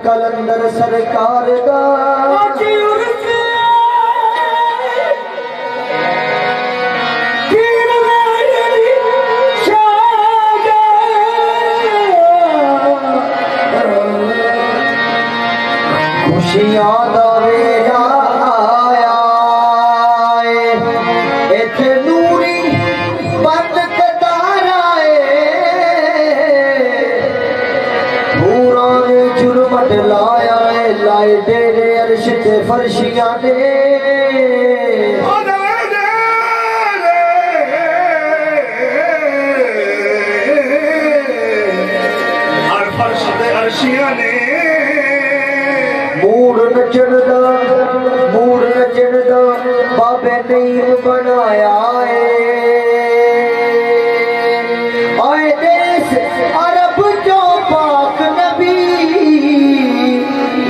कलंदर सरकार दा खुशियां दा वेला आया इत्थे नूरी बंद कतारा पूरा ने जुर्मट लाया लाए डेरे अर्श ते फर्शियां ने हर फर्श ते अर्शियां ने मूड नचन दा बाबे नहीं बनाया आए देश अरब जो पाक नबी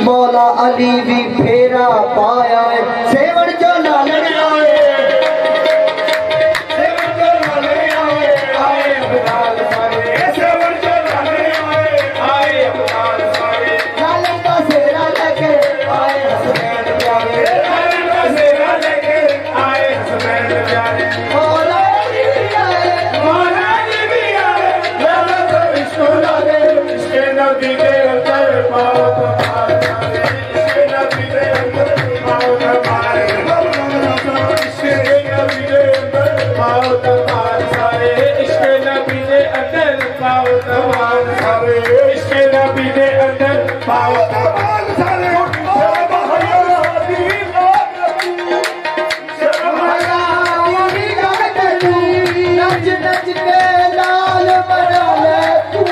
मौला अली भी फेरा पाया है सेवन जो लाले आए सेवन जो लाले आए अब्दाल सारे सेवन जो लाले आए अब्दाल सारे लाले का सेरा लेके आए हसनैन प्यारे लाले का सेरा लेके आए हसनैन प्यारे मौला अली भी आए लाला तो इसको लाले इसके नबी के अंदर पाओ तो पार जाने इसके नबी के अंदर पाओ तो पार इसके नबी के अंदर पाओ तो पार सारे इसके नबी के अंदर पाओ तो पार सारे इसके नबी के अंदर पाओ तो पार सारे नच नच के लाल बना ले तू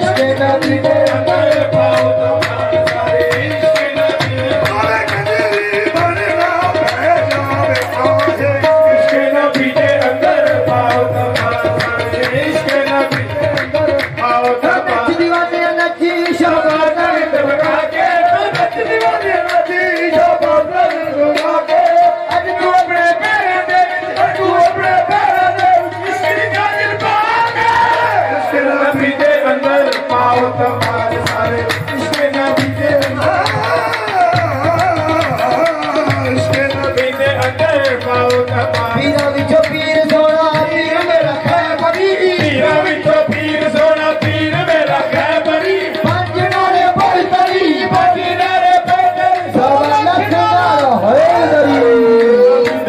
इसके नबी के अंदर पाओ तो पार सारे इसके नबी अरे कजरी बनना भेजावे काहे इसके नबी के अंदर पाओ तो पार सारे इसके नबी के अंदर पाओ तो पार दीवाने नची शबाद दबका के नच दीवाने नची शबाद दबका के आज तू अपने पैर दे तू अपने पैर दे इसकी गालिब पाके इसके नबी के अंदर पाओ तो पार सारे इसके नबी के अंदर इसके नबी के अंदर पाओ तो पार पीरा विचो पीर सोना पीर मेरा खैबरी पीरा विचो पीर सोना पीर मेरा खैबरी पंजनारे बलतरी पंजनारे बलतरी सवा लखदार होए दरी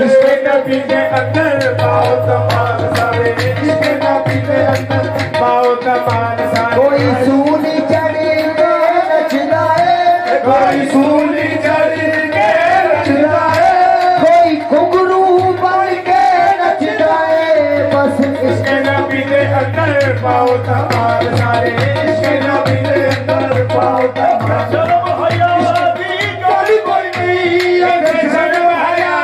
इसके नबी के अंदर पाओ तो पार सारे इसके नबी के अंदर पाओ तो पार सारे कोई सूली चढ़ी के नचदा है कोई सूली चढ़ी के नचदा है कोई घुंघरू बन के नचदा है बस इसके नबी के अंदर पाओ तो पार सारे इसके नबी के अंदर पाओ तो पार चलो भैया दी गली कोई नहीं अगर शर्म आया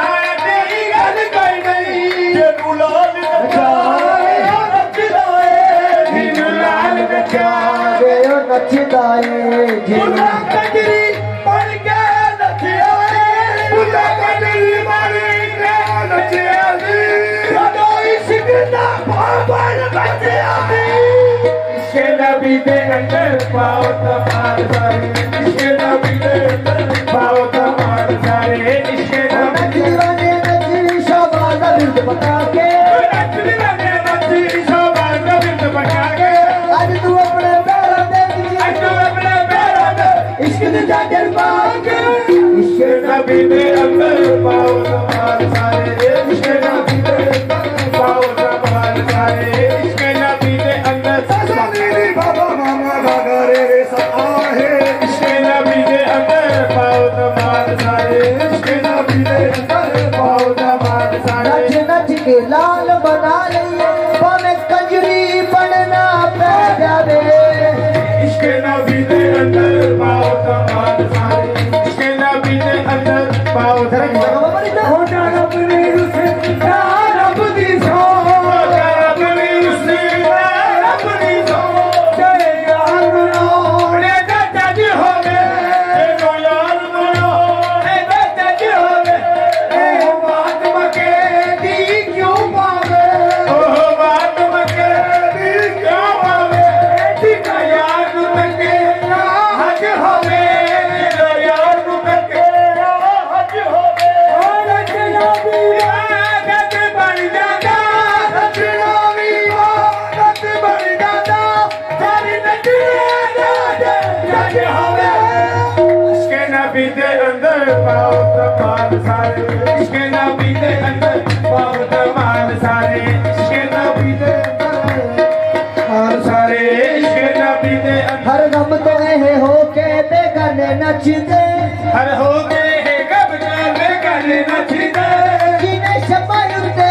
तेरी गल कोई नहीं ये गुलाल नचाए नचदा है दिन लाल नचाए नचदा है जिन कजरी बन के नचिया बुला कजरी बन के नचिया सदा इश्क दा पावन बचिया इसके नबी के अंदर पाओ तो पार सारे इसके नबी के अंदर पाओ तो पार सारे इसके नबी दीवाने नची शबाद बिंद बता के नच दीवाने नची शबाद बिंद बता के आज तू अपने पैरों दे आज तू अपने पैरों दे इश्क दे जाकर पाके इसके नबी के अंदर पाओ तो पार सारे इसके नबी के अंदर पाओ तो पार सारे इसके नबी के अंदर मेरे बाबा मामा दादा रे सब आहे इसके नबी के अंदर पाओ तो पार सारे इसके नबी के अंदर पाओ तो पार सारे नच नच के लाल बना लिए पावे कंजरी बनना पै जावे इसके नबी के अंदर पाओ तो पार सारे इसके नबी के अंदर पाओ तो होना अपनी उसे रब दी सो अपनी उसे रब दी सो जय यार मनो रे दादा जी होवे नो यार मनो रे दादा जी होवे ए बात मके दी क्यों पावे ओ नचदे हर हो गए हैं कब जाने गले नचदे जिन्हें शमायुते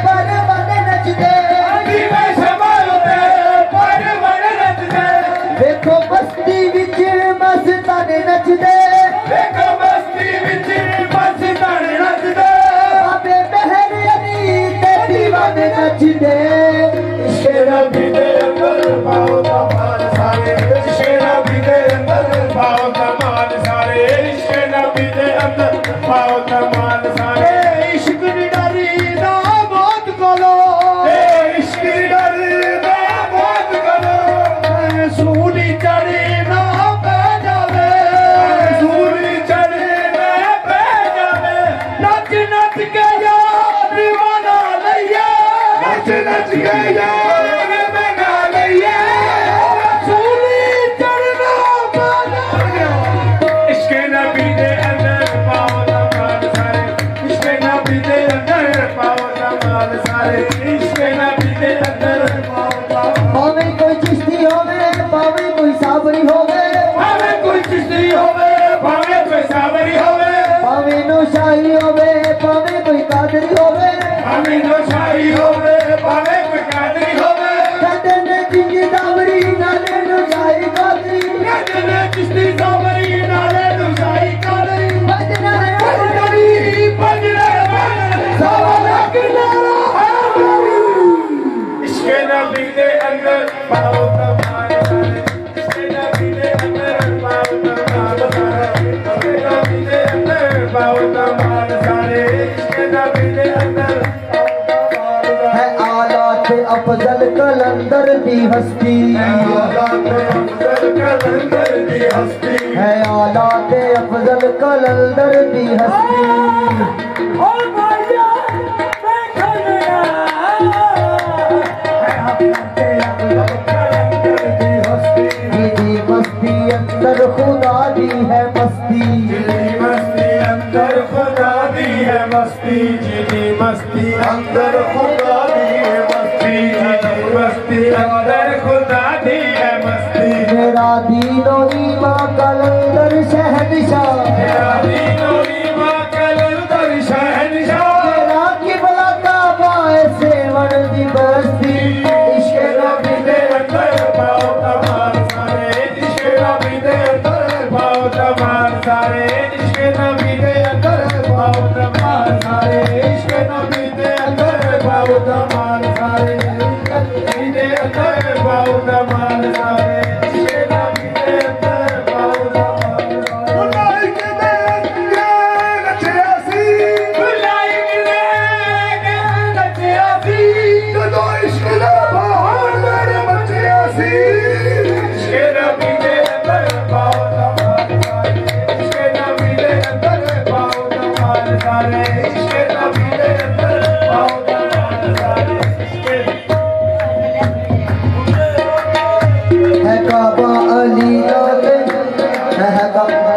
पर मन नचदे जिन्हें शमायुते पर मन नचदे देखो बस्ती विच मस्ताने नचदे देखो बस्ती विच मस्ताने नचदे बाबे मेहर अली ते दीवाने नचदे इश्क़ नबी दे अंदर पाओ तमाल सारे इश्क़ नबी दे अंदर पाओ तमाल सारे इश्क़ नबी दे अंदर पाओ तमाल सारे इश्क़ दी डरी ना मौत कोलो इश्क़ दी डरी ना मौत कोलो सूली चढ़ी ना पै जावे सूली चढ़ी ना पै जावे नच नच के यार दीवाना लइया नच नच के यार मना लइया सूली चढ़ना पाना इश्क़ नबी दे अंदर पाओ तमाल सारे इश्क़ नबी दे अंदर पाओ तमाल सारे इश्क़ नबी दे अंदर पाओ भावे कोई चिश्ती होवे भावे कोई साबरी होवे भावे कोई चिश्ती होवे भावे कोई साबरी होवे भावे नौशाही होवे भावे कोई कादरी होवे भावे नौशाही होवे भावे कोई कादरी होवे कदन जिंद दावरी नाले नौशाही कादरी कदन चिश्ती साबरी नाले नौशाही कादरी बजना है कादरी बजना सवाला किनारा इश्क़ नबी दे अंदर पाओ तमाल सारे इश्क़ नबी दे अंदर पाओ तमाल सारे इश्क़ नबी दे अंदर पाओ तमाल सारे इश्क़ नबी दे अंदर है आलात अफजल कलंदर दी हस्ती है आलात अफजल कलंदर दी हस्ती दीदी मस्ती अंदर खुदा दी है मस्ती मस्ती अंदर खुदा दी है मस्ती जीनी मस्ती अंदर खुदा दी है मस्ती जीनी मस्ती अंदर खुदा दी है मस्ती मेरा दीनो ईमान कलंदर शहनशाह मेरा दीनो ईमान कलंदर शहनशाह मेरा किबला काबा है सेवन दी बस्ती इश्क़ नबी दे अंदर पाओ तमाल सारे इश्क़ नबी दे अंदर पाओ तमाल सारे इश्क़ नबी दे अंदर पाओ तमाल सारे इश्क़ नबी दे अंदर पाओ तमाल सारे इश्क़ नबी दे अंदर पाओ तमाल सारे इश्क़ नबी दे अंदर पाओ तमाल सारे बुलाई के नचिया सी बुलाई के नचिया सी तो इश्क़ दा बहार मेरे बच्चिया सी इश्क़ नबी दे अंदर पाओ तमाल सारे इश्क़ नबी दे अंदर पाओ तमाल सारे इश्क़ नबी दे अंदर पाओ तमाल सारे है काबा अली राते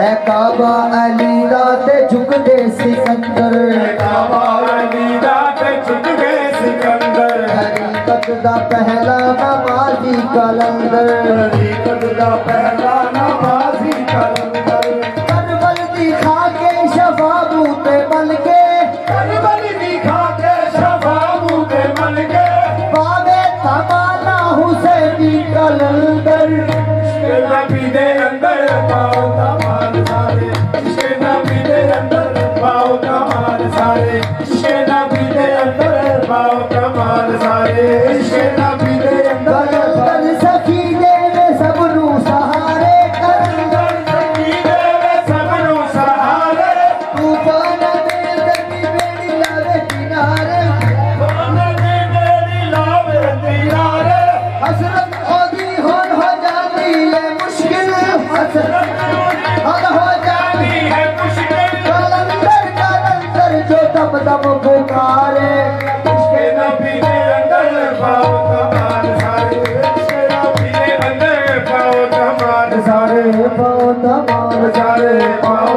है काबा अली राते झुकदे सिकंदर काबा अली रात झुक गए सिकंदर हकीकत दा पहला नमाजी कलंदर हकीकत दा पहला नमाज़ी कलंदर करबल दी खाके शफाबू ते मलके करबल दी खाके शफाबू ते मलके बाबे तमाना हुसैनी कलंदर इश्क़ नबी दे अंदर पाओ तमाल सारे इश्क़ नबी दे अंदर पाओ तमाल सारे इश्क़ नबी दे अंदर पाओ तमाल सारे इश्क़ नबी दे अंदर कलंदर सफीने में सबनू सहारे कलंदर सकीने में सबनू सहारे तूफान में दनी बेड़ी लावे किनारे बाना दे मेरी लावे दीनारे हसरत ओदी होन हो जाती है मुश्किल हसरत होन हो जाती है मुश्किल कलंदर जो दम दम पुकारे इश्क़ नबी दे अंदर पाओ तमाल सारे इश्क़ नबी दे अंदर पाओ तमाल सारे बहुत मार सारे पाओ